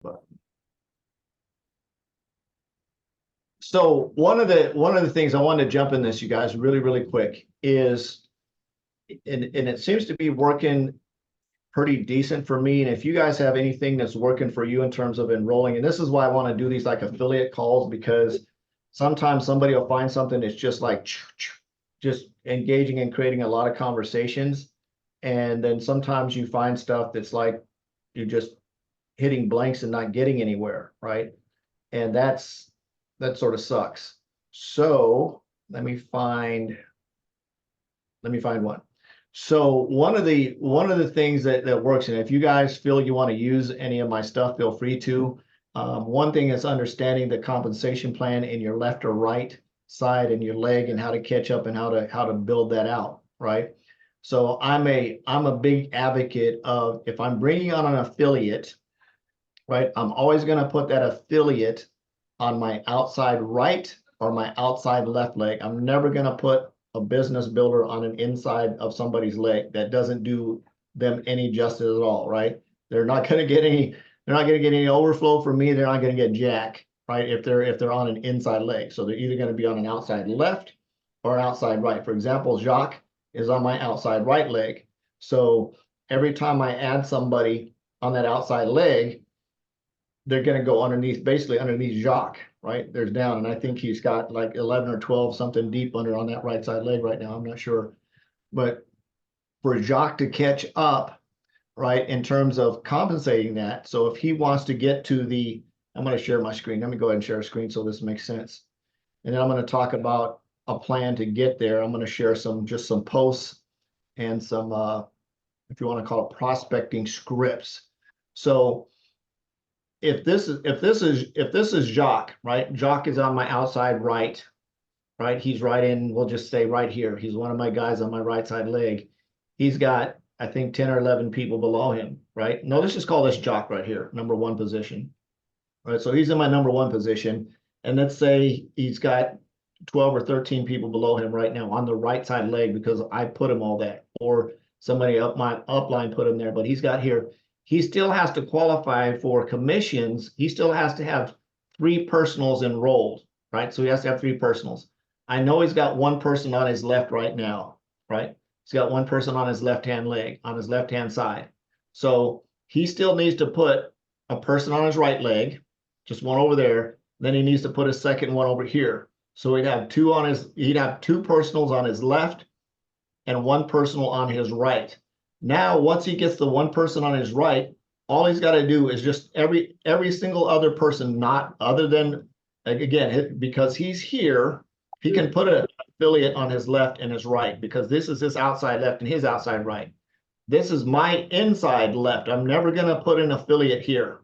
But so one of the things I wanted to jump in this, you guys, really quick is, and it seems to be working pretty decent for me. And if you guys have anything that's working for you in terms of enrolling, and this is why I want to do these like affiliate calls, because sometimes somebody will find something that's just like just engaging and creating a lot of conversations. And then sometimes you find stuff that's like you're just hitting blanks and not getting anywhere, right? And that sort of sucks. So let me find one. So one of the things that works, and if you guys feel you want to use any of my stuff, feel free to. One thing is understanding the compensation plan in your left or right side and your leg, and how to catch up and how to build that out, right? So I'm a big advocate of, if I'm bringing on an affiliate, right, I'm always going to put that affiliate on my outside right or my outside left leg. I'm never going to put a business builder on an inside of somebody's leg. That doesn't do them any justice at all, right? They're not going to get any overflow from me. They're not going to get jack, right? If they're on an inside leg. So they're either going to be on an outside left or an outside right. For example, Jacques is on my outside right leg. So every time I add somebody on that outside leg, they're going to go underneath, basically underneath Jacques, right? There's down, and I think he's got like 11 or 12 something deep under on that right side leg right now. I'm not sure, but for Jacques to catch up, right, in terms of compensating that. So if he wants to get to the, I'm going to share my screen. Let me go ahead and share a screen so this makes sense. And then I'm going to talk about a plan to get there. I'm going to share just some posts and some, if you want to call it, prospecting scripts. So if this is Jacques, right? Jacques is on my outside right, right? He's right in, we'll just say right here. He's one of my guys on my right side leg. He's got, I think, 10 or 11 people below him, right? No, let's just call this Jacques right here, number one position. All right, so he's in my number one position. And let's say he's got 12 or 13 people below him right now on the right side leg, because I put him all that, or somebody up my upline put him there, but he's got here. He still has to qualify for commissions. He still has to have 3 personals enrolled, right? So he has to have 3 personals. I know he's got one person on his left right now, right? He's got one person on his left-hand leg, on his left-hand side. So he still needs to put a person on his right leg, just one over there. Then he needs to put a second one over here. So he'd have 2 personals on his left and 1 personal on his right. Now, once he gets the 1 person on his right, all he's got to do is just every single other person, not other than, again, because he's here, he can put an affiliate on his left and his right, because this is his outside left and his outside right. This is my inside left. I'm never going to put an affiliate here.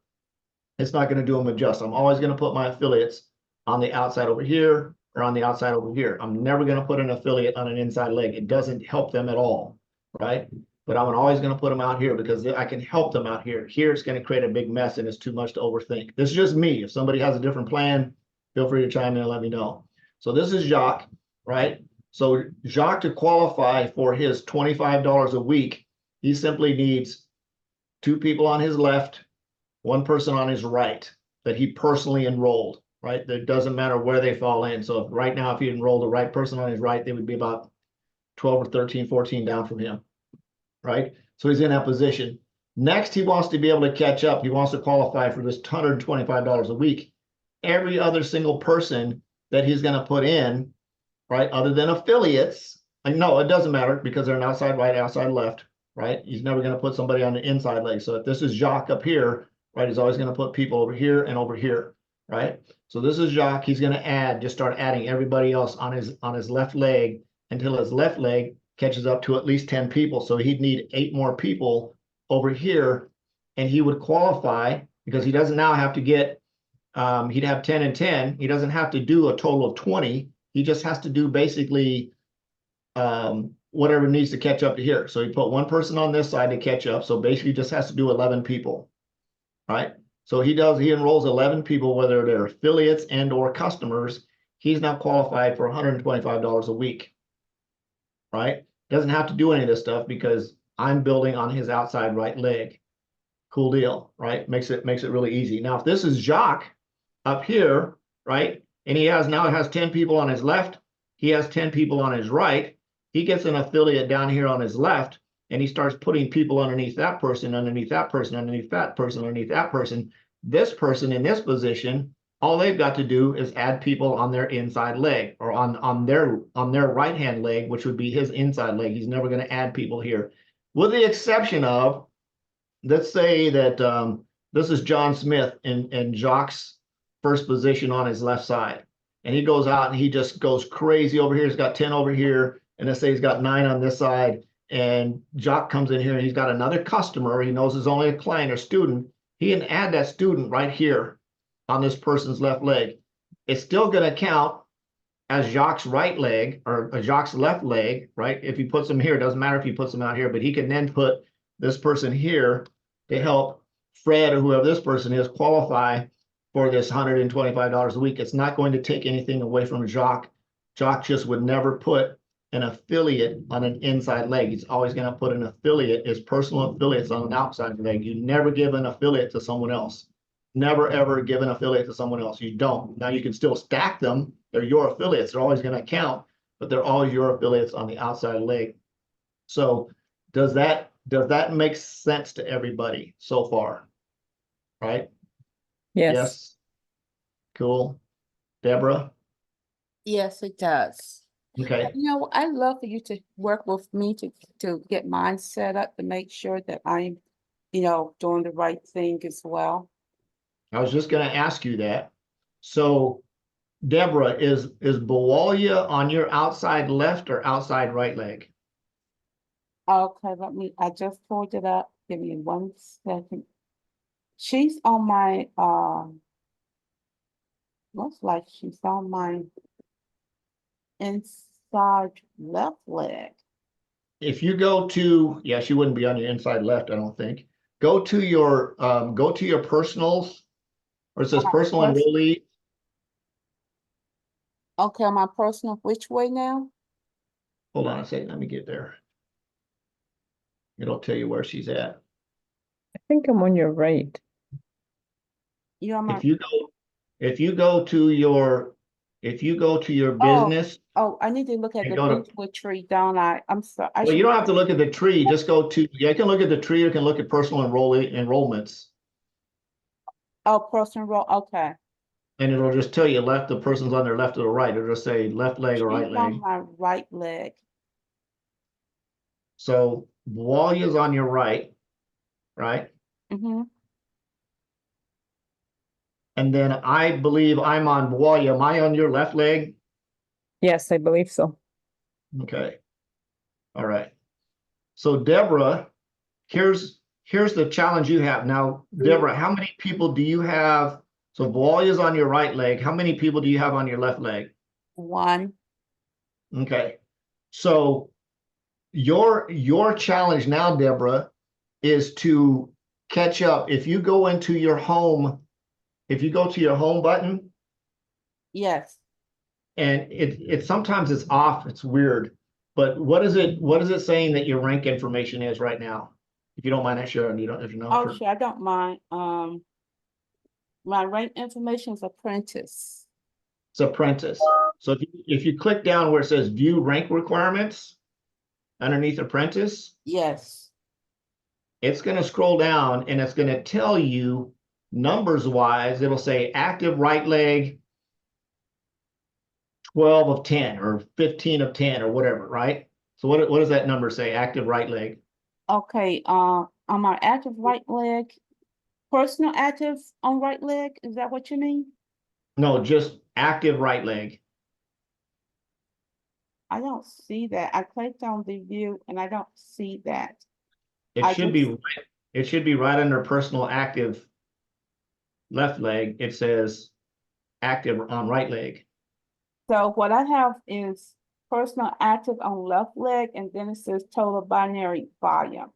It's not going to do him a justice. I'm always going to put my affiliates on the outside over here or on the outside over here. I'm never going to put an affiliate on an inside leg. It doesn't help them at all, right? But I'm always going to put them out here because I can help them out here. Here it's going to create a big mess and it's too much to overthink. This is just me. If somebody has a different plan, feel free to chime in and let me know. So this is Jacques, right? So Jacques, to qualify for his $25 a week, he simply needs 2 people on his left, 1 person on his right that he personally enrolled, right? It doesn't matter where they fall in. So right now, if he enrolled the right person on his right, they would be about 12 or 13, 14 down from him. Right? So he's in that position. Next, he wants to be able to catch up. He wants to qualify for this $125 a week. Every other single person that he's going to put in, right, other than affiliates, and no, it doesn't matter because they're an outside right, outside left, right? He's never going to put somebody on the inside leg. So if this is Jacques up here, right, he's always going to put people over here and over here, right? So this is Jacques. He's going to just start adding everybody else on his left leg until his left leg catches up to at least 10 people. So he'd need 8 more people over here, and he would qualify because he doesn't now have to get, he'd have 10 and 10. He doesn't have to do a total of 20. He just has to do basically whatever needs to catch up to here. So he put 1 person on this side to catch up. So basically just has to do 11 people, right? So he enrolls 11 people, whether they're affiliates and or customers. He's now qualified for $125 a week, right? Doesn't have to do any of this stuff because I'm building on his outside right leg. Cool deal, right? Makes it really easy. Now, if this is Jacques up here, right, and he now has 10 people on his left, he has 10 people on his right, he gets an affiliate down here on his left, and he starts putting people underneath that person, underneath that person, underneath that person, underneath that person. This person in this position, all they've got to do is add people on their inside leg, or on their right hand leg, which would be his inside leg. He's never going to add people here, with the exception of, let's say that this is John Smith in Jacques' first position on his left side. And he goes out and he just goes crazy over here. He's got 10 over here. And let's say he's got 9 on this side. And Jacques comes in here and he's got another customer. He knows it's only a client or student. He can add that student right here on this person's left leg. It's still going to count as Jacques' right leg or Jacques' left leg, right? If he puts them here, it doesn't matter if he puts them out here, but he can then put this person here to help Fred or whoever this person is qualify for this $125 a week. It's not going to take anything away from Jacques. Jacques just would never put an affiliate on an inside leg. He's always going to put an affiliate, his personal affiliates, on an outside leg. You never give an affiliate to someone else. Never, ever give an affiliate to someone else. You don't. Now you can still stack them. They're your affiliates. They're always going to count, but they're always your affiliates on the outside leg. So does that make sense to everybody so far? Right? Yes. Cool. Deborah? Yes, it does. Okay. You know, I'd love for you to work with me to get mine set up to make sure that I'm, doing the right thing as well. I was just going to ask you that. So, Deborah, is Bowalia on your outside left or outside right leg? Okay, I just pulled it up. Give me 1 second. She's on my, looks like she's on my inside left leg. If you go to, yeah, she wouldn't be on your inside left, I don't think. Go to your personals, or it says personal enrollee. Okay, my personal, which way now? Hold on a second, let me get there. It'll tell you where she's at. I think I'm on your right. You're on my, If you go to your business, I need to look at and the go to- Beechwood tree, don't I'm sorry. well, you don't have to look at the tree. Just go to, yeah, you can look at the tree. You can look at personal enrollments, Oh, personal roll, okay. and it'll just tell you the person's on their left or the right. It'll just say left leg or right She's on leg. my right leg. So Walia's on your right, right? Mm-hmm. And then I believe I'm on Walia. Am I on your left leg? Yes, I believe so. Okay. All right. So Deborah, here's the challenge you have. Now, Deborah, how many people do you have? So Walia's on your right leg. How many people do you have on your left leg? 1. Okay. So your challenge now, Deborah, is to catch up. If you go to your home button, Yes. and it sometimes it's off, it's weird. But what is it saying that your rank information is right now? If you don't mind sharing, if you know. Oh, sure, I don't mind. My rank information is apprentice. It's apprentice. So if you click down where it says view rank requirements underneath apprentice, Yes. it's going to scroll down and it's going to tell you numbers wise. It'll say active right leg 12 of 10 or 15 of 10 or whatever, right? So what does that number say? Active right leg. Okay, on my active right leg, personal active on right leg, is that what you mean? No, just active right leg. I don't see that. I clicked on the view and I don't see that. It should be right under personal active left leg. It says active on right leg. So what I have is personal active on left leg, and then it says total binary volume.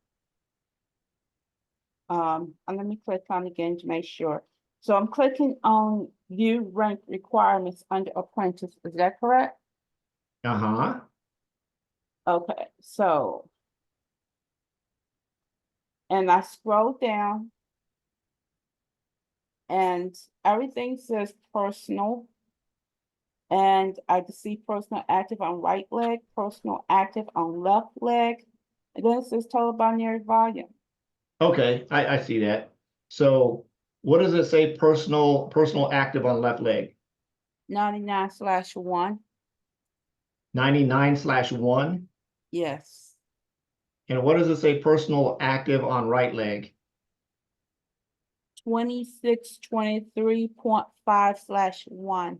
And let me click on again to make sure. So I'm clicking on view rank requirements under apprentice. Is that correct? Uh-huh. Okay, so. And I scroll down And everything says personal. And I can see personal active on right leg, personal active on left leg. And then it says total binary volume. Okay, I see that. So what does it say personal active on left leg? 99/1. 99/1? Yes. And what does it say personal active on right leg? 2623.5/1.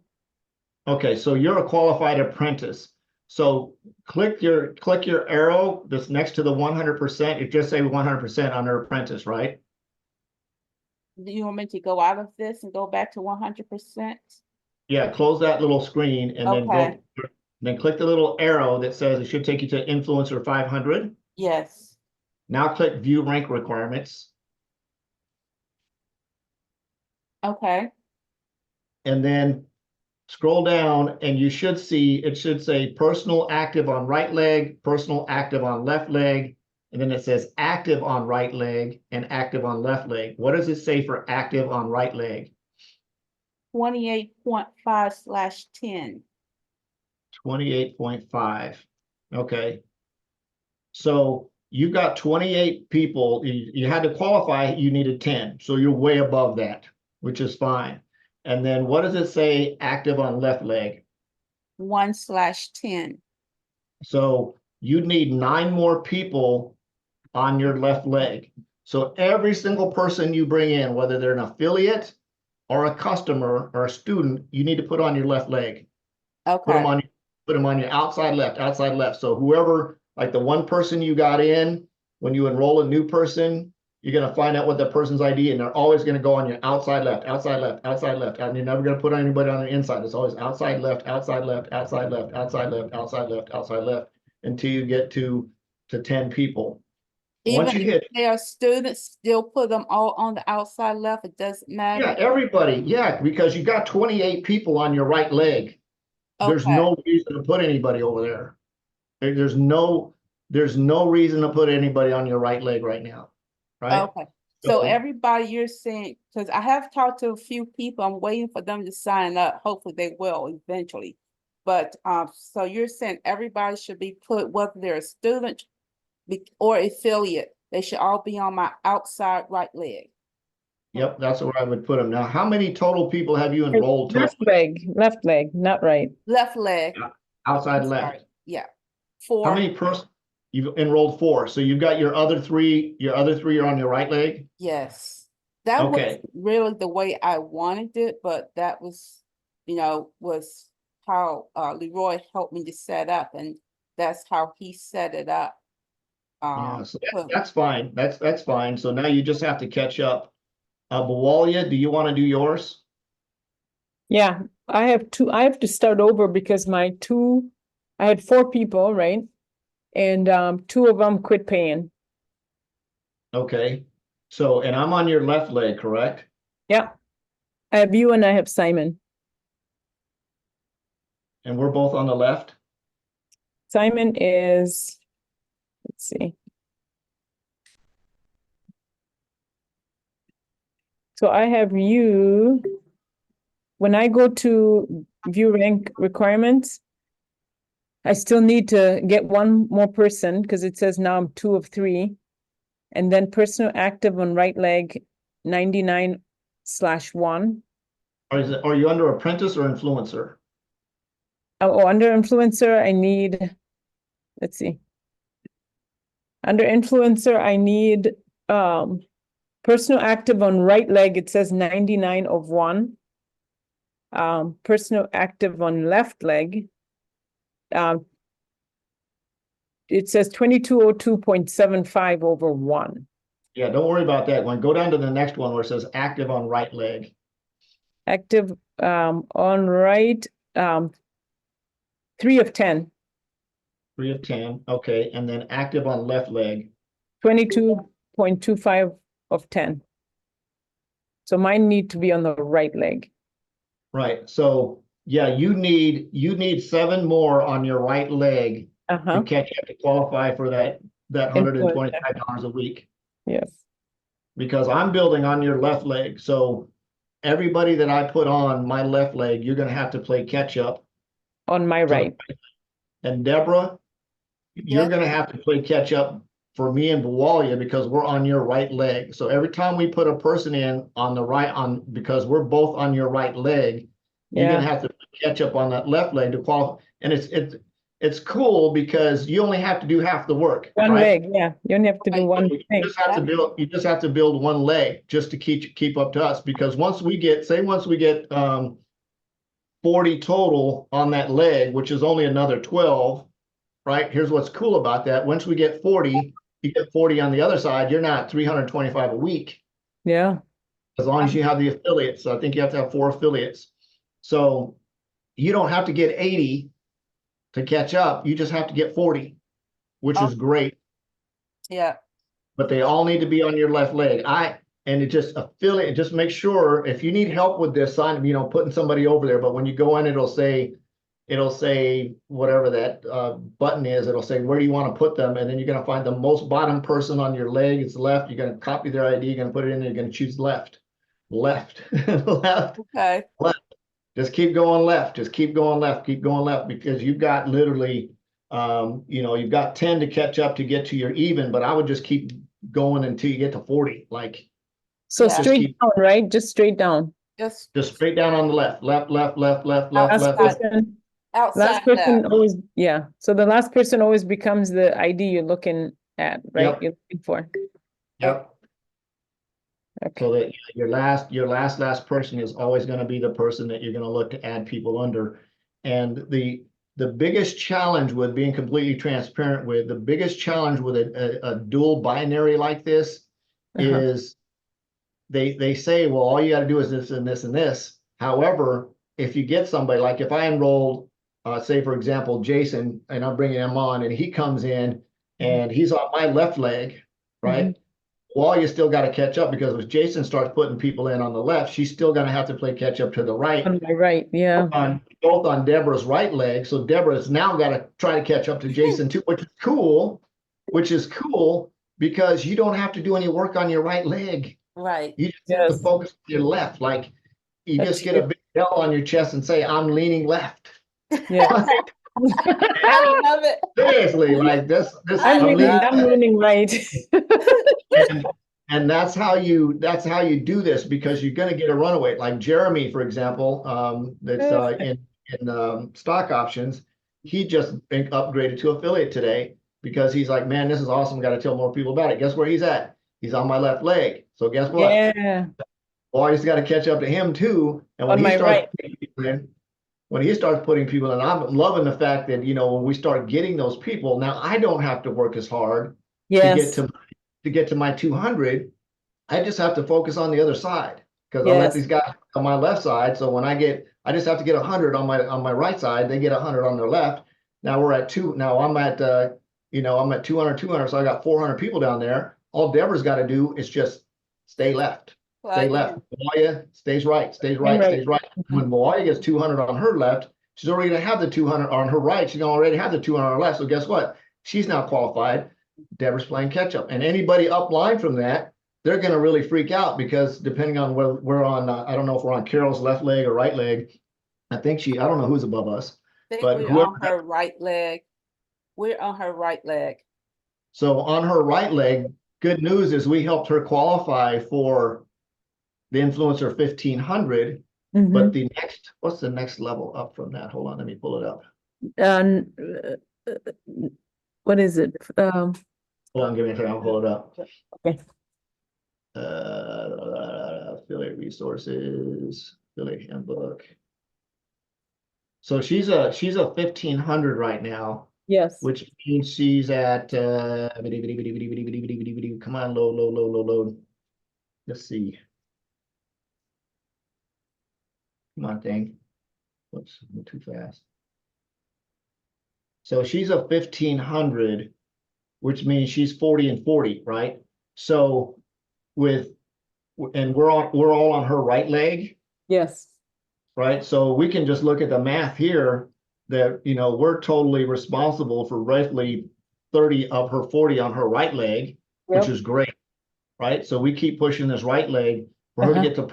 Okay, so you're a qualified apprentice. So click your arrow that's next to the 100%. It just say 100% under apprentice, right? Do you want me to go out of this and go back to 100%? Yeah, close that little screen and then Okay. then click the little arrow that says it should take you to Influencer 500. Yes. Now click View Rank Requirements. Okay. And then scroll down and you should see, it should say personal active on right leg, personal active on left leg. And then it says active on right leg and active on left leg. What does it say for active on right leg? 28.5/10. 28.5. Okay. So you got 28 people. You had to qualify, you needed 10. So you're way above that, which is fine. And then what does it say active on left leg? 1/10. So you need 9 more people on your left leg. So every single person you bring in, whether they're an affiliate or a customer or a student, you need to put on your left leg. Put them Okay. on your outside left, outside left. So whoever, like the one person you got in, when you enroll a new person, you're gonna find out what that person's ID, and they're always gonna go on your outside left, outside left, outside left, and you're never gonna put anybody on the inside. It's always outside left, outside left, outside left, outside left, outside left, outside left, until you get to 10 people. Once Even you if hit, they are students, still put them all on the outside left. It doesn't yeah, matter. everybody, yeah, because you got 28 people on your right leg. There's Okay. no reason to put anybody over there. There's no reason to put anybody on your right leg right now, right? Okay. So everybody you're saying, because I have talked to a few people, I'm waiting for them to sign up. Hopefully they will eventually. But so you're saying everybody should be put, whether they're a student or affiliate, they should all be on my outside right leg. Yep, that's where I would put them. Now, how many total people have you enrolled total? Left leg, not right. Left leg. Yeah, outside I'm left. sorry. Yeah. How 4. many you've enrolled 4, so you've got your other three are on your right leg? Yes. That was Okay. really the way I wanted it, but that was, was how Leroy helped me to set up, and that's how he set it up. Yeah, so so- that's fine. That's fine. So now you just have to catch up. Bawalia, do you want to do yours? Yeah, I have to start over because I had 4 people, right? And 2 of them quit paying. Okay. So, and I'm on your left leg, correct? Yeah. I have you and I have Simon. And we're both on the left? Simon is, let's see. So I have you, when I go to view rank requirements, I still need to get one more person because it says now I'm 2 of 3. And then personal active on right leg, 99/1. Are you under apprentice or influencer? Oh, under influencer, I need, let's see. Under influencer, I need personal active on right leg, it says 99/1. Personal active on left leg. It says 2202.75/1. Yeah, don't worry about that one. Go down to the next one where it says active on right leg. Active on right, 3 of 10. 3 of 10. Okay, and then active on left leg. 22.25/10. So mine need to be on the right leg. Right. So yeah, you need 7 more on your right leg to catch up to qualify for that $125 a week. Yes. Because I'm building on your left leg. So everybody that I put on my left leg, you're gonna have to play catch up. On my to the right. And Deborah, you're Yes. gonna have to play catch up for me and Bawalia because we're on your right leg. So every time we put a person in on the right because we're both on your right leg, you're gonna Yeah, have to catch up on that left leg to qualify. And it's cool because you only have to do half the work, one right? leg, yeah. You only have to do Right. one You thing. just have to build one leg just to keep up to us, because once we get 40 total on that leg, which is only another 12, right? Here's what's cool about that. Once we get 40, you get 40 on the other side, you're not 325 a week, Yeah, as long as you have the affiliates. So I think you have to have 4 affiliates. So you don't have to get 80 to catch up. You just have to get 40, which is great. Yeah, But they all need to be on your left leg. And it just affiliate, just make sure if you need help with this sign, putting somebody over there, but when you go in, it'll say whatever that button is, it'll say, where do you want to put them? And then you're going to find the most bottom person on your leg. It's left. You're going to copy their ID. You're going to put it in there. You're going to choose left, left. okay, Just keep going left. Just keep going left. Keep going left, because you've got literally, you've got 10 to catch up to get to your even, but I would just keep going until you get to 40. Like, so Yeah. straight down, right? Just straight down. just just straight down on the left, left, left, left, left, left, Last left. outside. person, outside last person left. always, yeah. So the last person always becomes the ID you're looking at, right? Yep. You're looking for. Yep. Okay. So that your last person is always going to be the person that you're going to look to add people under. And the biggest challenge with being completely transparent with, the biggest challenge with a dual binary like this Uh-huh. is they say, well, all you got to do is this and this and this. However, if you get somebody, like if I enrolled, say for example, Jason, and I'm bringing him on, and he comes in and he's on my left leg, right? Well, you still got to catch up, because if Jason starts putting people in on the left, she's still going to have to play catch up to the right, On my right, yeah. both on Deborah's right leg. So Deborah's now got to try to catch up to Jason too, which is cool because you don't have to do any work on your right leg. Right. You just have to Yes. focus on your left. Like, you That's just get a true. big bell on your chest and say, I'm leaning left. Yeah. I love it. Seriously, like this I'm I'm leaning right. and that's how you do this, because you're going to get a runaway. Like Jeremy, for example, that's in stock options. He just been upgraded to affiliate today because he's like, man, this is awesome. Got to tell more people about it. Guess where he's at? He's on my left leg. So guess what? Yeah. Well, I just got to catch up to him too. And when On he my starts right. putting people in, I'm loving the fact that, when we start getting those people, now I don't have to work as hard Yes. to get to my 200. I just have to focus on the other side, because I Yes. let these guys on my left side. So when I just have to get 100 on my right side. They get 100 on their left. Now we're at now I'm at, I'm at 200. So I got 400 people down there. All Deborah's got to do is just stay left. Stay left. Moya stays right, stays right, Right. stays right. When Moya gets 200 on her left, she's already going to have the 200 on her right. She's going to already have the 200 on her left. So guess what? She's now qualified. Deborah's playing catch up. And anybody up line from that, they're going to really freak out, because depending on where we're on, I don't know if we're on Carol's left leg or right leg. I don't know who's above us. I think But we're whoever on her right leg. We're on her right leg. So on her right leg, good news is we helped her qualify for the Influencer 1500. Mhm. But what's the next level up from that? Hold on, let me pull it up. What is it? Hold on, give me a second, I'll pull it up. Okay. Affiliate resources, affiliate handbook. So she's a 1500 right now, Yes. which means she's at come on, load. Let's see. Come on, thing. Whoops, I'm too fast. So she's a 1500, which means she's 40 and 40, right? So and we're all on her right leg, Yes. right? So we can just look at the math here that, we're totally responsible for roughly 30 of her 40 on her right leg, which Yep. is great, right? So we keep pushing this right leg for her to get to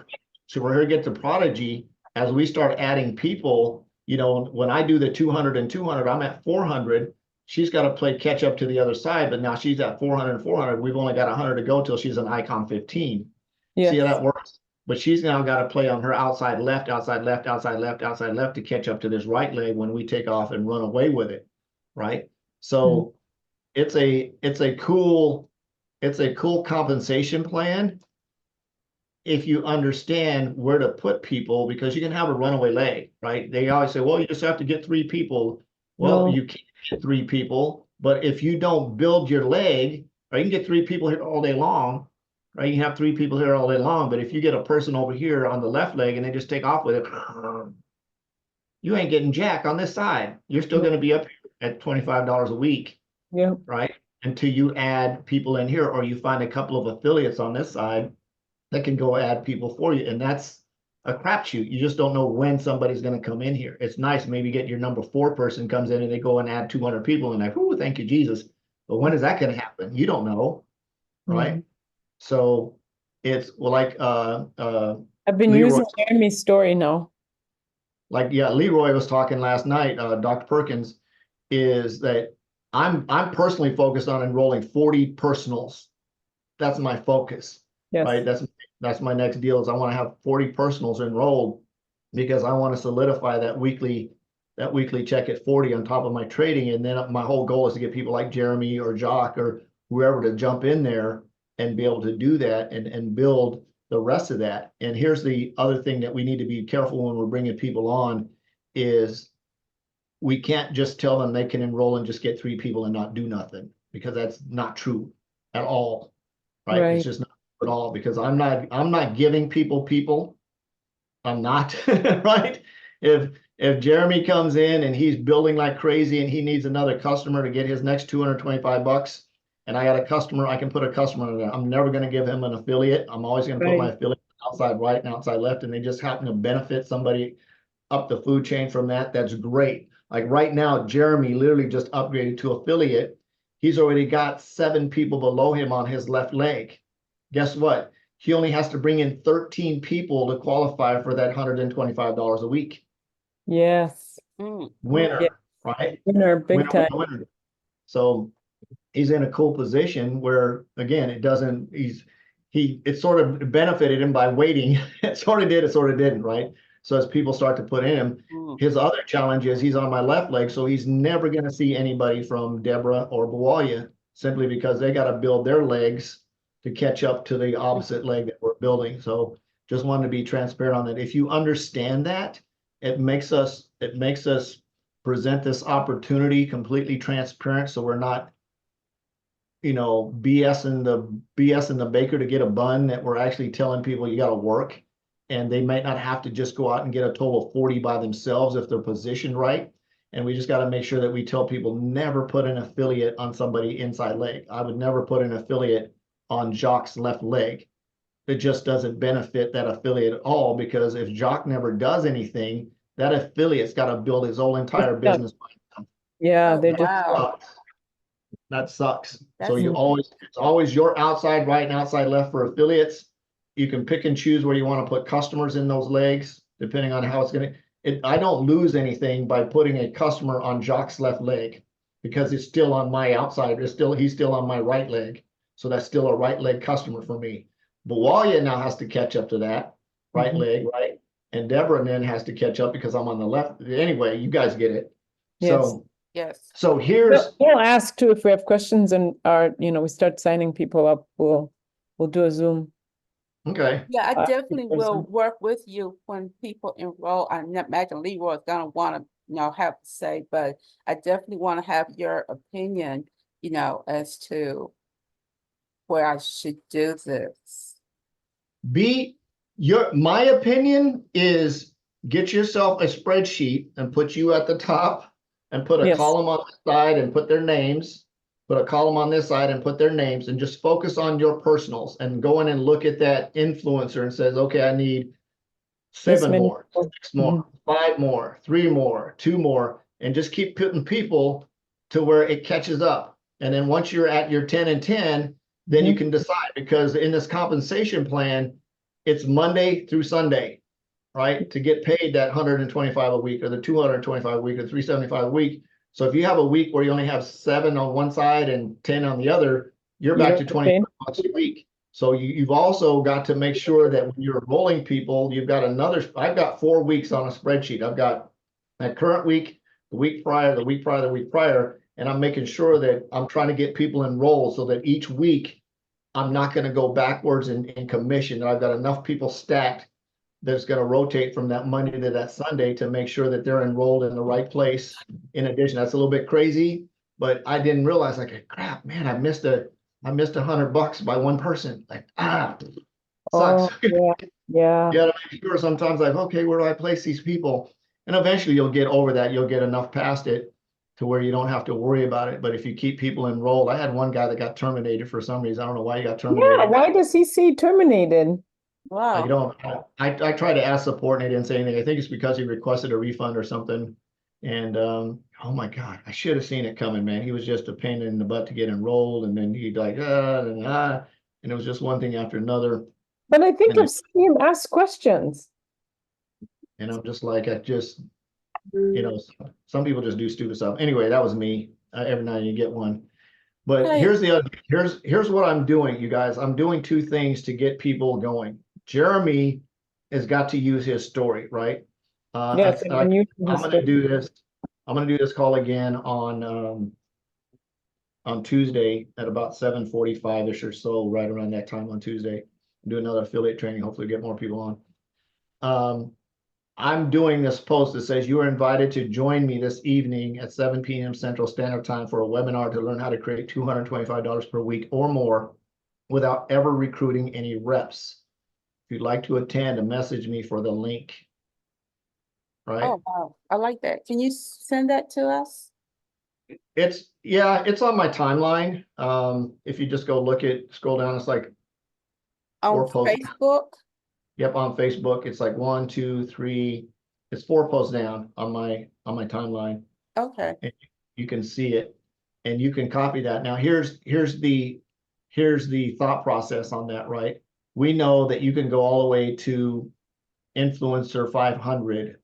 So we're here to get to Prodigy. As we start adding people, you know, when I do the 200 and 200, I'm at 400. She's got to play catch up to the other side, but now she's at 400 and 400. We've only got 100 to go till she's an icon 15. See how Yes, that works? But she's now got to play on her outside left, outside left, outside left, outside left to catch up to this right leg when we take off and run away with it, right? So it's a cool compensation plan if you understand where to put people, because you can have a runaway leg, right? They always say, well, you just have to get 3 people. Well, No. you can't get 3 people, but if you don't build your leg, or you can get 3 people here all day long, right? You can have 3 people here all day long, but if you get a person over here on the left leg and they just take off with it, you ain't getting jack on this side. You're still going to be up here at $25 a week, yeah, right? Until you add people in here, or you find a couple of affiliates on this side that can go add people for you. And that's a crapshoot. You just don't know when somebody's going to come in here. It's nice, maybe get your number 4 person comes in and they go and add 200 people and like, oh, thank you, Jesus. But when is that going to happen? You don't know, right? So it's like I've been Leroy, using Jeremy's story now. Leroy was talking last night, Dr. Perkins, is that I'm personally focused on enrolling 40 personals. That's my focus. Yes. Right, that's my next deal is I want to have 40 personals enrolled because I want to solidify that weekly check at 40 on top of my trading. And then my whole goal is to get people like Jeremy or Jock or whoever to jump in there and be able to do that and build the rest of that. And here's the other thing that we need to be careful when we're bringing people on is we can't just tell them they can enroll and just get 3 people and not do nothing, because that's not true at all. Right? It's just not at all, because I'm not giving people. I'm not, right? If Jeremy comes in and he's building like crazy and he needs another customer to get his next $225, and I got a customer, I can put a customer in there. I'm never going to give him an affiliate. I'm always going to put my affiliate outside right and outside left, and they just happen to benefit somebody up the food chain from that. That's great. Like right now, Jeremy literally just upgraded to affiliate. He's already got 7 people below him on his left leg. Guess what? He only has to bring in 13 people to qualify for that $125 a week. Yes. Winner, Yeah. right? Winner, big time. Winner. So he's in a cool position where, again, it sort of benefited him by waiting. It sort of did, it sort of didn't, right? So as people start to put in him, his other challenge is he's on my left leg, so he's never going to see anybody from Deborah or Bawalia, simply because they got to build their legs to catch up to the opposite leg that we're building. So just wanted to be transparent on that. If you understand that, it makes us present this opportunity completely transparent, so we're not, BSing the baker to get a bun, that we're actually telling people you got to work. And they might not have to just go out and get a total of 40 by themselves if they're positioned right. And we just got to make sure that we tell people never put an affiliate on somebody inside leg. I would never put an affiliate on Jock's left leg. It just doesn't benefit that affiliate at all, because if Jock never does anything, that affiliate's got to build his whole entire business by himself. Yeah, they just That sucks. That's- So it's always your outside right and outside left for affiliates. You can pick and choose where you want to put customers in those legs, depending on how it's going to. I don't lose anything by putting a customer on Jock's left leg, because it's still on my outside. He's still on my right leg. So that's still a right leg customer for me. Bawalia now has to catch up to that right leg, right? And Deborah then has to catch up because I'm on the left. Anyway, you guys get it. So, Yes. so here's. We'll ask too if we have questions and we start signing people up. We'll do a Zoom. Okay. Yeah, I Uh, definitely person. will work with you when people enroll. I imagine Leroy's gonna want to, have to say, but I definitely want to have your opinion, as to where I should do this. My opinion is get yourself a spreadsheet and put you at the top and put a Yes. column on the side and put their names. Put a column on this side and put their names, and just focus on your personals and go in and look at that influencer and says, okay, I need 7 many more, 6 more, 5 more, 3 more, 2 more, and just keep putting people to where it catches up. And then once you're at your 10 and 10, then you can decide, because in this compensation plan, it's Monday through Sunday, right? To get paid that 125 a week or the 225 a week or 375 a week. So if you have a week where you only have 7 on one side and 10 on the other, you're You back don't to get 20 paid. bucks a week. So you've also got to make sure that when you're enrolling people, you've got I've got 4 weeks on a spreadsheet. I've got that current week, the week prior, the week prior, the week prior, and I'm making sure that I'm trying to get people enrolled so that each week I'm not going to go backwards in commission. I've got enough people stacked that's going to rotate from that Monday to that Sunday to make sure that they're enrolled in the right place. In addition, that's a little bit crazy, but I didn't realize, like, crap, man, I missed $100 by one person. Like, Oh, sucks. yeah, yeah. You gotta make sure sometimes, like, okay, where do I place these people? And eventually you'll get over that. You'll get enough past it to where you don't have to worry about it. But if you keep people enrolled, I had one guy that got terminated for some reason. I don't know why he got Yeah, terminated. why does he say terminated? I Wow. don't, I tried to ask support and they didn't say anything. I think it's because he requested a refund or something. And oh my God, I should have seen it coming, man. He was just a pain in the butt to get enrolled, and then he'd like, and it was just one thing after another. But I think And I- I've seen him ask questions. And I'm just like, some people just do stupid stuff. Anyway, that was me. Every night you get one. But Hey. here's what I'm doing, you guys. I'm doing 2 things to get people going. Jeremy has got to use his story, right? Yes, I- I'm using I'm his gonna stuff. do this. I'm gonna do this call again on Tuesday at about 7:45-ish or so, right around that time on Tuesday. Do another affiliate training, hopefully get more people on. I'm doing this post that says you are invited to join me this evening at 7 p.m. Central Standard Time for a webinar to learn how to create $225 per week or more without ever recruiting any reps. If you'd like to attend, message me for the link. Right? Oh, wow. I like that. Can you send that to us? It's on my timeline. If you just go scroll down, it's like On 4 posts. Facebook? Yep, on Facebook, it's like 1, 2, 3. It's 4 posts down on my timeline. Okay. And you can see it, and you can copy that. Now, here's the thought process on that, right? We know that you can go all the way to influencer 500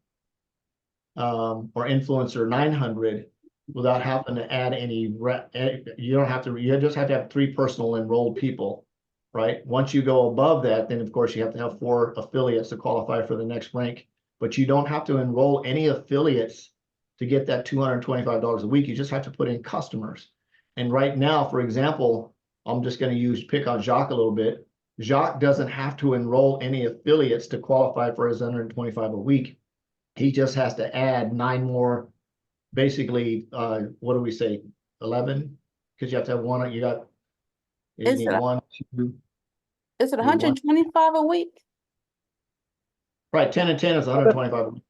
or influencer 900 without having to add any you don't have to, you just have to have 3 personal enrolled people, right? Once you go above that, then of course you have to have 4 affiliates to qualify for the next rank, but you don't have to enroll any affiliates to get that $225 a week. You just have to put in customers. And right now, for example, I'm just going to pick on Jacques a little bit. Jacques doesn't have to enroll any affiliates to qualify for his 125 a week. He just has to add 9 more, basically, what do we say, 11? Because you have to have one, you Is need it, 1, 2, is it you need 125 a week? right, 10 and 10 is 125 a week.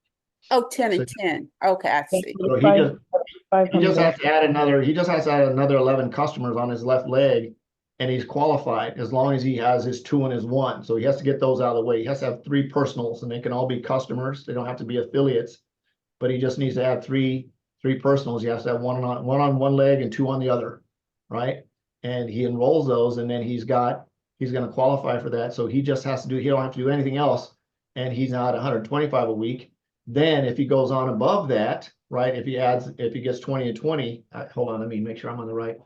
Oh, 10 So- and 10. Okay, I see. So he just 500. has to add another 11 customers on his left leg, and he's qualified as long as he has his 2 and his 1. So he has to get those out of the way. He has to have 3 personals, and they can all be customers. They don't have to be affiliates, but he just needs to add three personals. He has to have one on one leg and 2 on the other, right? And he enrolls those, and then he's going to qualify for that. So he just has to he don't have to do anything else, and he's not 125 a week. Then if he goes on above that, right, if he gets 20 and 20, hold on, let me make sure I'm on the right.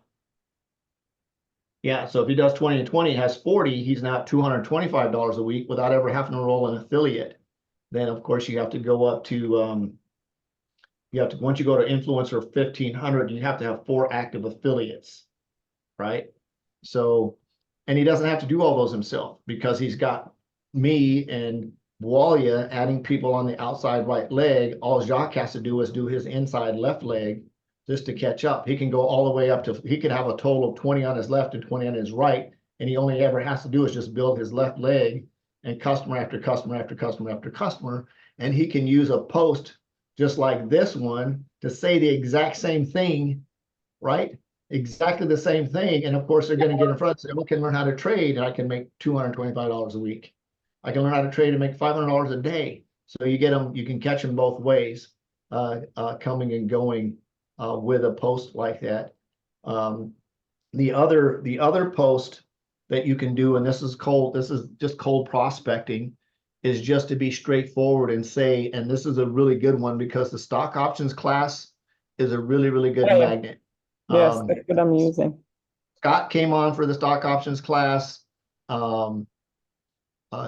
Yeah, so if he does 20 and 20, has 40, he's now $225 a week without ever having to enroll an affiliate. Then of course you have to go up to, once you go to influencer 1500, you have to have 4 active affiliates, right? So, and he doesn't have to do all those himself because he's got me and Walia adding people on the outside right leg. All Jacques has to do is do his inside left leg just to catch up. He can go all the way up to, he can have a total of 20 on his left and 20 on his right. And he only ever has to do is just build his left leg and customer after customer after customer after customer. And he can use a post just like this one to say the exact same thing, right? Exactly the same thing. And of course, they're going to get in front and say, we can learn how to trade and I can make $225 a week. I can learn how to trade and make $500 a day. So you get them, you can catch them both ways, coming and going with a post like that. The other post that you can do, and this is just cold prospecting, is just to be straightforward and say, and this is a really good one because the stock options class is a really, really good Oh, yeah. magnet. Yes, that's what I'm using. Scott came on for the stock options class.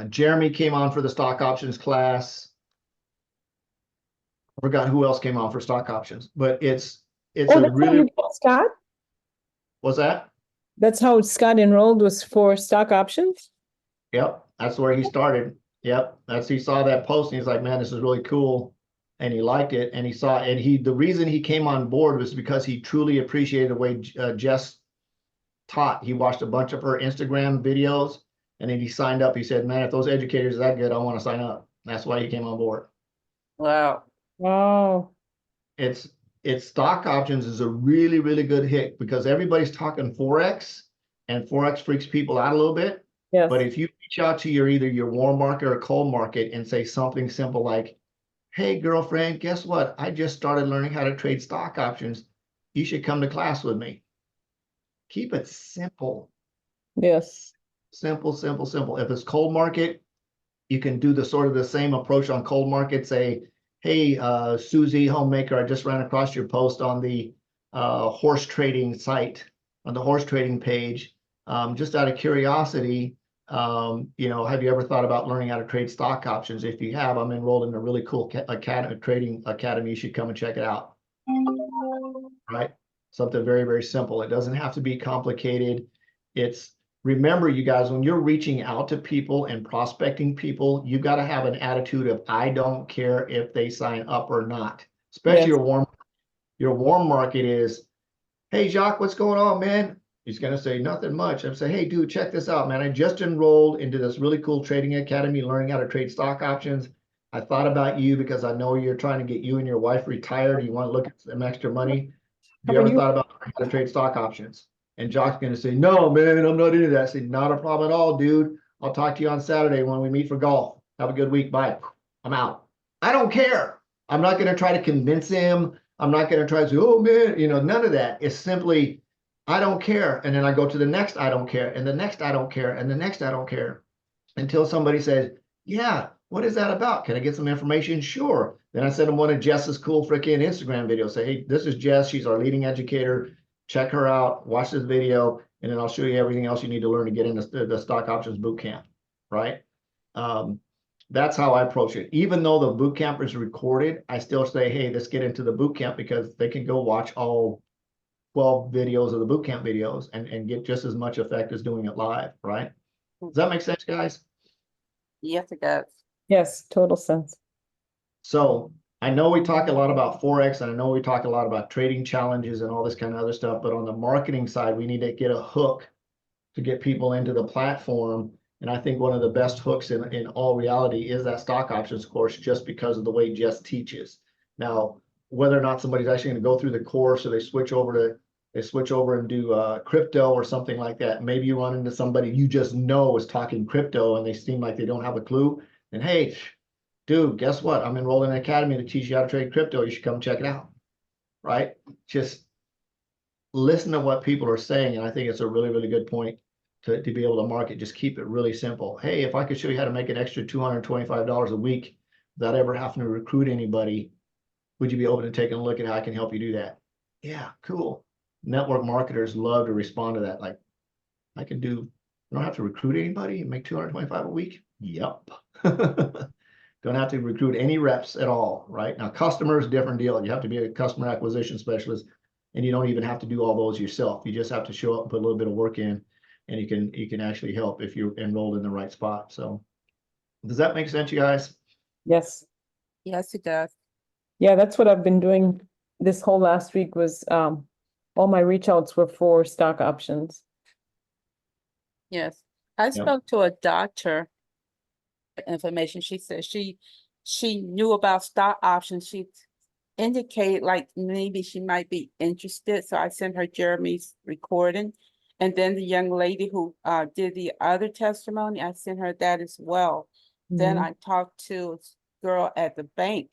Jeremy came on for the stock options class. I forgot who else came on for stock options, but it's Oh, a that's how really, you got Scott? what's that? That's how Scott enrolled, was for stock options? Yep, that's where he started. Yep, he saw that post and he's like, man, this is really cool. And he liked it, and the reason he came on board was because he truly appreciated the way Jess taught. He watched a bunch of her Instagram videos, and then he signed up. He said, man, if those educators are that good, I want to sign up. That's why he came on board. Wow. Wow. It's stock options is a really, really good hit because everybody's talking Forex, and Forex freaks people out a little bit. Yes. But if you reach out to either your warm market or cold market and say something simple like, hey, girlfriend, guess what? I just started learning how to trade stock options. You should come to class with me. Keep it simple. Yes. Simple, simple, simple. If it's cold market, you can do the same approach on cold market. Say, hey, Susie Homemaker, I just ran across your post on the horse trading site, on the horse trading page. Just out of curiosity, have you ever thought about learning how to trade stock options? If you have, I'm enrolled in a really cool trading academy. You should come and check it out. Right? Something very, very simple. It doesn't have to be complicated. Remember, you guys, when you're reaching out to people and prospecting people, you got to have an attitude of, I don't care if they sign up or not. Especially Yes. your warm market is, hey, Jacques, what's going on, man? He's going to say nothing much. I'm saying, hey, dude, check this out, man. I just enrolled into this really cool trading academy, learning how to trade stock options. I thought about you because I know you're trying to get you and your wife retired. You want to look at some extra money. Have you ever thought about how to trade stock options? And Jock's going to say, no, man, I'm not into that. I say, not a problem at all, dude. I'll talk to you on Saturday when we meet for golf. Have a good week. Bye. I'm out. I don't care. I'm not going to try to convince him. I'm not going to try to say, oh, man, none of that. It's simply, I don't care. And then I go to the next, I don't care. And the next, I don't care. And the next, I don't care. Until somebody says, yeah, what is that about? Can I get some information? Sure. Then I send them one of Jess's cool freaking Instagram videos. Say, hey, this is Jess. She's our leading educator. Check her out. Watch this video. And then I'll show you everything else you need to learn to get into the stock options boot camp. Right? That's how I approach it. Even though the boot camp is recorded, I still say, hey, let's get into the boot camp because they can go watch all 12 videos of the boot camp videos and get just as much effect as doing it live. Right? Does that make sense, guys? Yes, it does. Yes, total sense. So I know we talk a lot about Forex and I know we talk a lot about trading challenges and all this kind of other stuff, but on the marketing side, we need to get a hook to get people into the platform. And I think one of the best hooks in all reality is that stock options course, just because of the way Jess teaches. Now, whether or not somebody's actually going to go through the course or they switch over and do crypto or something like that. Maybe you run into somebody you just know is talking crypto and they seem like they don't have a clue. And hey, dude, guess what? I'm enrolled in an academy to teach you how to trade crypto. You should come check it out. Right? Just listen to what people are saying. And I think it's a really, really good point to be able to market. Just keep it really simple. Hey, if I could show you how to make an extra $225 a week without ever having to recruit anybody, would you be open to taking a look at how I can help you do that? Yeah, cool. Network marketers love to respond to that. Like, I don't have to recruit anybody and make 225 a week. Yep. Don't have to recruit any reps at all, right? Now, customers, different deal. You have to be a customer acquisition specialist, and you don't even have to do all those yourself. You just have to show up and put a little bit of work in, and you can actually help if you're enrolled in the right spot. So, does that make sense, you guys? Yes. Yes, it does. Yeah, that's what I've been doing this whole last week was all my reach outs were for stock options. Yes. I spoke to a doctor. Information. She said she knew about stock options. She indicated like maybe she might be interested. So I sent her Jeremy's recording. And then the young lady who did the other testimony, I sent her that as well. Then I talked to a girl at the bank.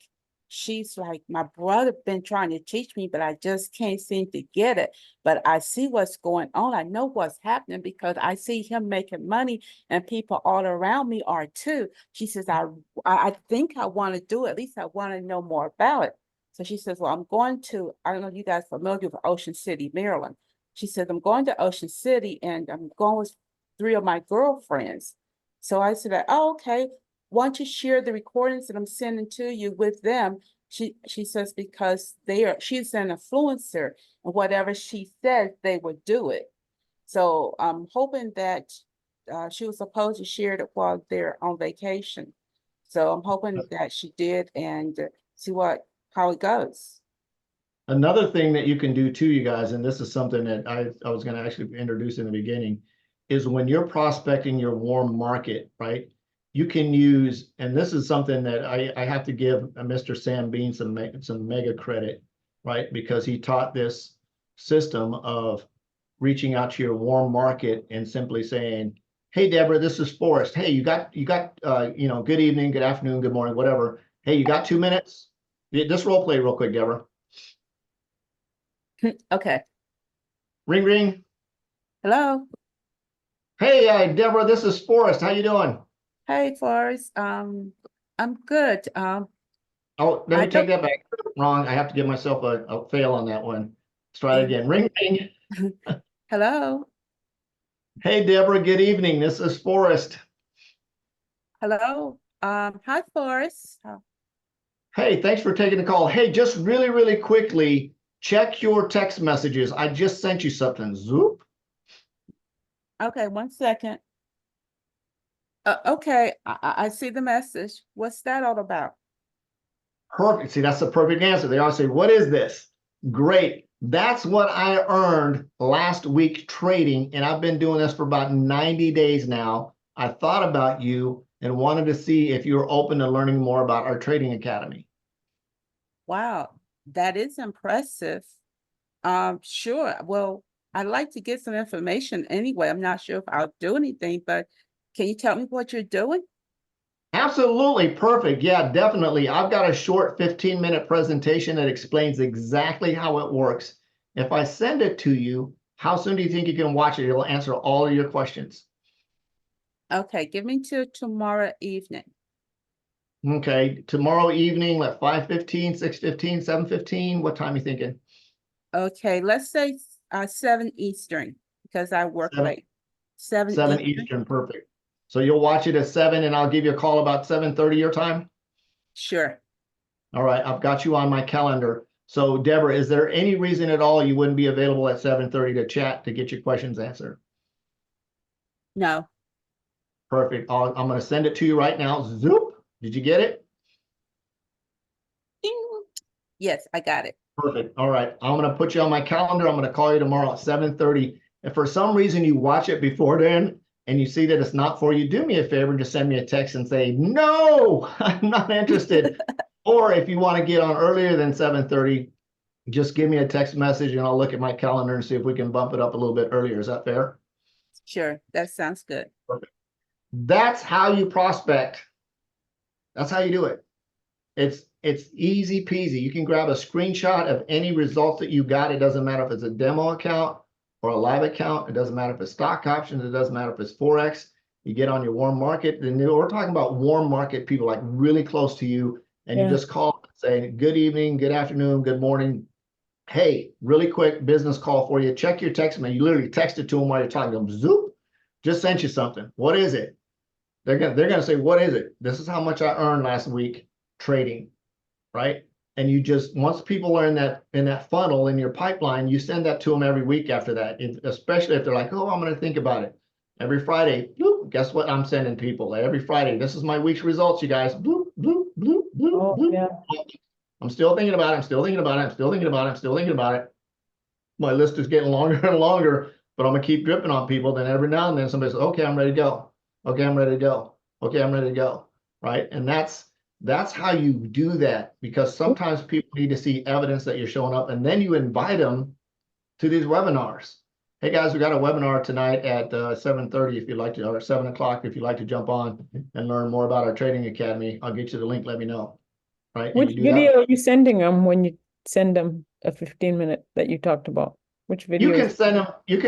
she's like, my brother been trying to teach me, but I just can't seem to get it. But I see what's going on. I know what's happening because I see him making money and people all around me are too. She says, I think I want to do it. At least I want to know more about it. So she says, well, I'm going to, I don't know if you guys are familiar with Ocean City, Maryland. She said, I'm going to Ocean City and I'm going with 3 of my girlfriends. So I said, oh, okay. Why don't you share the recordings that I'm sending to you with them? She says, because she's an influencer and whatever she says, they would do it. So I'm hoping that she was supposed to share it while they're on vacation. So I'm hoping that she did and see how it goes. Another thing that you can do too, you guys, and this is something that I was going to actually introduce in the beginning, is when you're prospecting your warm market, right? You can use, and this is something that I have to give Mr. Sam Bean some mega credit, right? Because he taught this system of reaching out to your warm market and simply saying, hey, Deborah, this is Forrest. Hey, you got good evening, good afternoon, good morning, whatever. Hey, you got 2 minutes? Just role play real quick, Deborah. Okay. Ring, ring. Hello. Hey, Deborah, this is Forrest. How you doing? Hey, Forrest. I'm good. Oh, let me take that back. Wrong. I have to give myself a fail on that one. Let's try it again. Ring, ring. Hello. Hey, Deborah, good evening. This is Forrest. Hello. Hi, Forrest. Hey, thanks for taking the call. Hey, just really, really quickly, check your text messages. I just sent you something. Zoop. Okay, 1 second. Okay, I see the message. What's that all about? Perfect. See, that's the perfect answer. They always say, what is this? Great. That's what I earned last week trading, and I've been doing this for about 90 days now. I thought about you and wanted to see if you were open to learning more about our trading academy. Wow, that is impressive. Sure. Well, I'd like to get some information anyway. I'm not sure if I'll do anything, but can you tell me what you're doing? Absolutely perfect. Yeah, definitely. I've got a short 15-minute presentation that explains exactly how it works. If I send it to you, how soon do you think you can watch it? It'll answer all of your questions. Okay, give me till tomorrow evening. Okay, tomorrow evening, like 5:15, 6:15, 7:15. What time are you thinking? Okay, let's say 7 Eastern because I work 7, late. 7 7 Eastern. Eastern, perfect. So you'll watch it at 7 and I'll give you a call about 7:30 your time? Sure. All right, I've got you on my calendar. So Deborah, is there any reason at all you wouldn't be available at 7:30 to chat to get your questions answered? No. Perfect. I'm going to send it to you right now. Zoop. Did you get it? Ding. Yes, I got it. Perfect. All right. I'm going to put you on my calendar. I'm going to call you tomorrow at 7:30. If for some reason you watch it before then and you see that it's not for you, do me a favor and just send me a text and say, no, I'm not interested. Or if you want to get on earlier than 7:30, just give me a text message and I'll look at my calendar and see if we can bump it up a little bit earlier. Is that fair? Sure, that sounds good. Perfect. That's how you prospect. That's how you do it. It's easy peasy. You can grab a screenshot of any results that you got. It doesn't matter if it's a demo account or a live account. It doesn't matter if it's stock options. It doesn't matter if it's Forex. You get on your warm market. And we're talking about warm market people like really close to you. And you just call saying, good evening, good afternoon, good morning. Hey, really quick business call for you. Check your text message. You literally text it to them while you're talking to them. Zoop, just sent you something. What is it? They're gonna say, what is it? This is how much I earned last week trading, right? And you just, once people are in that funnel in your pipeline, you send that to them every week after that, especially if they're like, oh, I'm going to think about it. Every Friday, bloop, guess what I'm sending people? Every Friday, this is my week's results, you guys. Bloop, bloop, bloop, bloop, Oh, bloop. yeah. I'm still thinking about it. I'm still thinking about it. I'm still thinking about it. I'm still thinking about it. My list is getting longer and longer, but I'm going to keep dripping on people. Then every now and then somebody says, okay, I'm ready to go. Okay, I'm ready to go. Okay, I'm ready to go. Right. And that's how you do that, because sometimes people need to see evidence that you're showing up, and then you invite them to these webinars. Hey guys, we got a webinar tonight at 7:30 if you'd like to, or 7 o'clock if you'd like to jump on and learn more about our trading academy. I'll get you the link. Let me know. right? And Which you do that. video are you sending them when you send them a 15-minute that you talked about? Which You video? can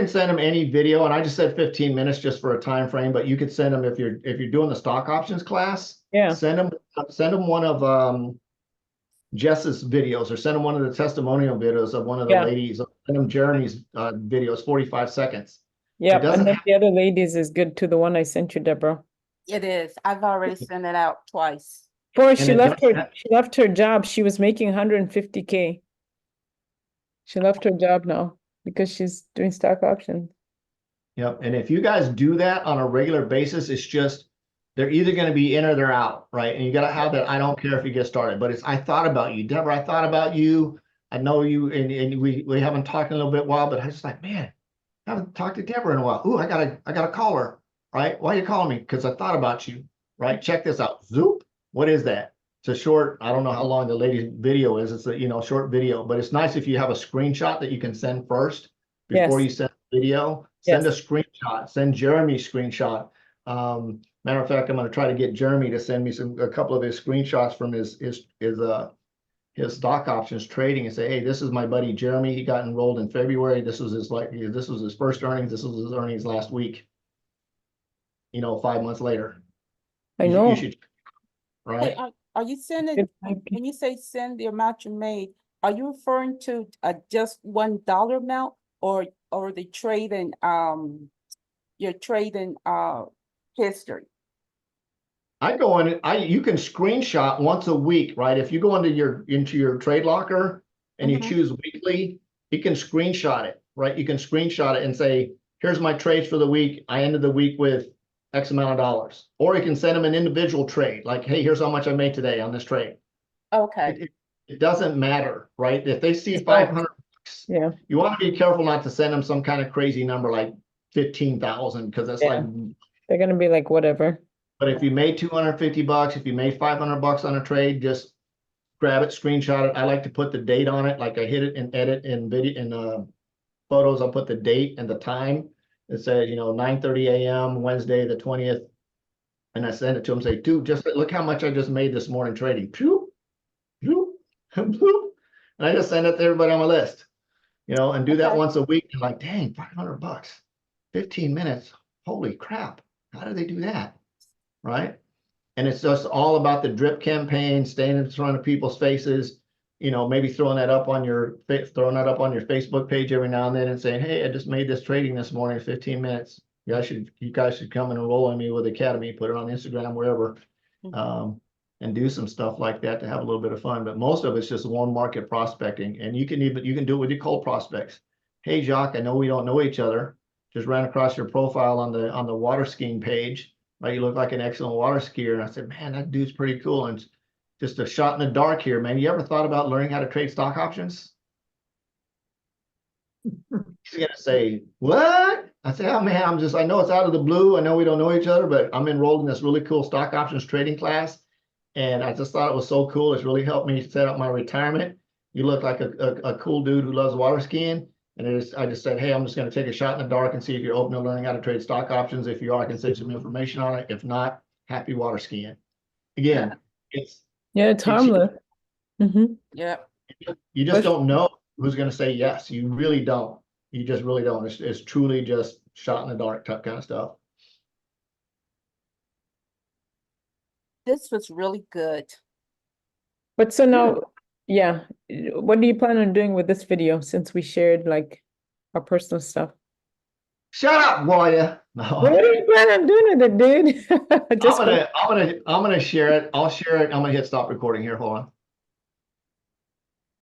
send them any video, and I just said 15 minutes just for a time frame, but you could send them if you're doing the stock options class. Yeah. Send them one of Jess's videos, or send them one of the testimonial videos of one of the Yeah. ladies. Send them Jeremy's videos, 45 seconds. Yeah, doesn't and then have- the other ladies is good too, the one I sent you, Deborah. It is. I've already sent it out twice. Boy, And it doesn't have- she left her job. She was making 150K. She left her job now because she's doing stock options. Yep. And if you guys do that on a regular basis, it's just they're either going to be in or they're out, right? And you got to have that. I don't care if you get started, but it's I thought about you, Deborah. I thought about you. I know you, and we haven't talked in a little bit while, but I was like, man, I haven't talked to Deborah in a while. Ooh, I gotta call her, right? Why are you calling me? Because I thought about you, right? Check this out. Zoop. What is that? It's a short. I don't know how long the lady's video is. It's a short video, but it's nice if you have a screenshot that you can send first before Yes. you send the video. Send Yes. a screenshot. Send Jeremy's screenshot. Matter of fact, I'm going to try to get Jeremy to send me a couple of his screenshots from his stock options trading and say, hey, this is my buddy Jeremy. He got enrolled in February. This was his first earnings. This was his earnings last week. 5 months later. I You know. should, Hey, right? are you sending, Good, thank you. when you say send the amount you made, are you referring to just $1 amount or the trading, your trading, history? I go in, you can screenshot once a week, right? If you go into your trade locker and you Mhm. choose weekly, you can screenshot it, right? You can screenshot it and say, here's my trades for the week. I ended the week with X amount of dollars. Or you can send them an individual trade, like, hey, here's how much I made today on this trade. Okay, It doesn't matter, right? If they see It's 500 bucks, Yeah, you want to be careful not to send them some kind of crazy number like 15,000, because that's Yeah. like, they're gonna be like, whatever. but if you made 250 bucks, if you made 500 bucks on a trade, just grab it, screenshot it. I like to put the date on it. Like I hit it and edit in video in photos. I'll put the date and the time. It said, 9:30 a.m. Wednesday, the 20th. And I send it to him, say, dude, just look how much I just made this morning trading. Phew, phew, phew. And I just send it to everybody on my list, and do that Okay. once a week. And like, dang, 500 bucks, 15 minutes. Holy crap. How do they do that? Right? And it's just all about the drip campaign, staying in front of people's faces, maybe throwing that up on your Facebook page every now and then and saying, hey, I just made this trading this morning in 15 minutes. You guys should come and enroll in me with Academy, put it on Instagram, wherever, and do some stuff like that to have a little bit of fun. But most of it's just warm market prospecting. And you can do it with your cold prospects. Hey, Jacques, I know we don't know each other. Just ran across your profile on the water skiing page. Right, you look like an excellent water skier. And I said, man, that dude's pretty cool. And it's just a shot in the dark here, man. You ever thought about learning how to trade stock options? He's gonna say, what? I say, oh man, I know it's out of the blue. I know we don't know each other, but I'm enrolled in this really cool stock options trading class. And I just thought it was so cool. It's really helped me set up my retirement. You look like a cool dude who loves water skiing. And I just said, hey, I'm just going to take a shot in the dark and see if you're open to learning how to trade stock options. If you are, I can send some information on it. If not, happy water skiing. Again, it's harmless. yeah. you just don't know who's going to say yes. You really don't. You just really don't. It's truly just shot in the dark type kind of stuff. This was really good. But so now, yeah, what do you plan on doing with this video since we shared like our personal stuff? Shut up, Gloria. What No. do you plan on doing with it, dude? Just I'm gonna share it. I'll share it. I'm gonna hit stop recording here. Hold on.